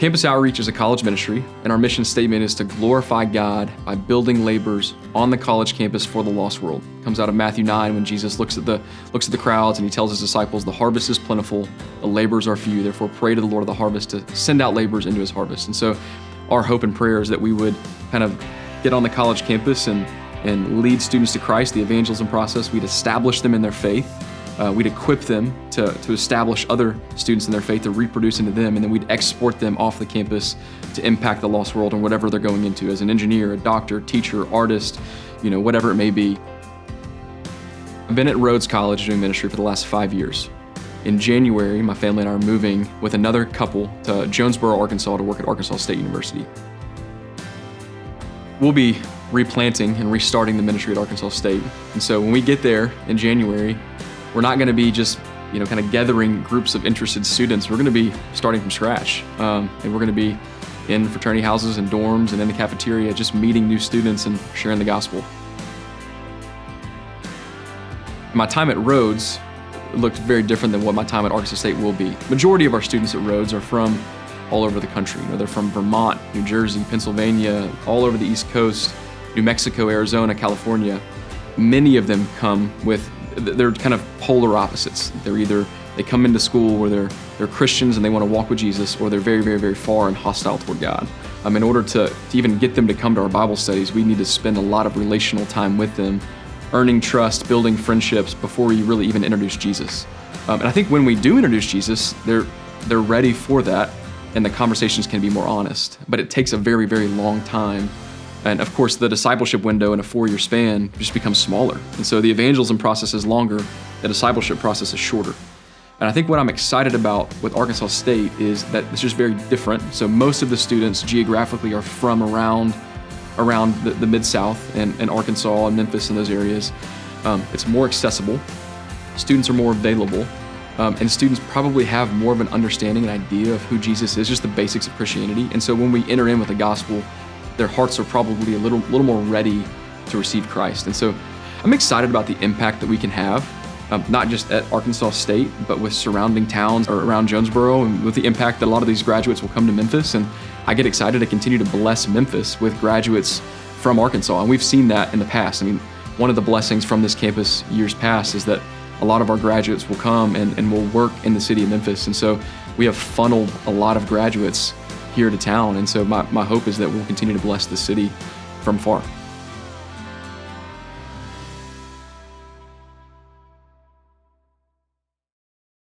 Campus Outreach is a college ministry, and our mission statement is to glorify God by building laborers on the college campus for the lost world. It comes out of Matthew 9 when Jesus looks at the crowds and he tells his disciples, the harvest is plentiful, the laborers are few, therefore pray to the Lord of the harvest to send out laborers into his harvest. And so our hope and prayer is that we would kind of get on the college campus and lead students to Christ, the evangelism process. We'd establish them in their faith. We'd equip them to establish other students in their faith, to reproduce into them, and then we'd export them off the campus to impact the lost world and whatever they're going into as an engineer, a doctor, teacher, artist, whatever it may be. I've been at Rhodes College doing ministry for the last 5 years. In January, my family and I are moving with another couple to Jonesboro, Arkansas to work at Arkansas State University. We'll be replanting and restarting the ministry at Arkansas State. And so when we get there in January, we're not going to be just, kind of gathering groups of interested students. We're going to be starting from scratch. And we're going to be in fraternity houses and dorms and in the cafeteria, just meeting new students and sharing the gospel. My time at Rhodes looked very different than what my time at Arkansas State will be. Majority of our students at Rhodes are from all over the country. They're from Vermont, New Jersey, Pennsylvania, all over the East Coast, New Mexico, Arizona, California. Many of them come with, they're kind of polar opposites. They come into school where they're Christians and they want to walk with Jesus, or they're very, very, very far and hostile toward God. In order to even get them to come to our Bible studies, we need to spend a lot of relational time with them, earning trust, building friendships before we really even introduce Jesus. And I think when we do introduce Jesus, they're ready for that, and the conversations can be more honest. But it takes a very, very long time. And of course, the discipleship window in a 4-year span just becomes smaller. And so the evangelism process is longer, the discipleship process is shorter. And I think what I'm excited about with Arkansas State is that it's just very different. So most of the students geographically are from around the Mid-South and Arkansas and Memphis and those areas. It's more accessible, students are more available, and students probably have more of an understanding and idea of who Jesus is, just the basics of Christianity. And so when we enter in with the gospel, their hearts are probably a little more ready to receive Christ. And so I'm excited about the impact that we can have, not just at Arkansas State, but with surrounding towns or around Jonesboro, and with the impact that a lot of these graduates will come to Memphis. And I get excited to continue to bless Memphis with graduates from Arkansas. And we've seen that in the past. One of the blessings from this campus years past is that a lot of our graduates will come and will work in the city of Memphis. And so we have funneled a lot of graduates here to town. And so my hope is that we'll continue to bless the city from far.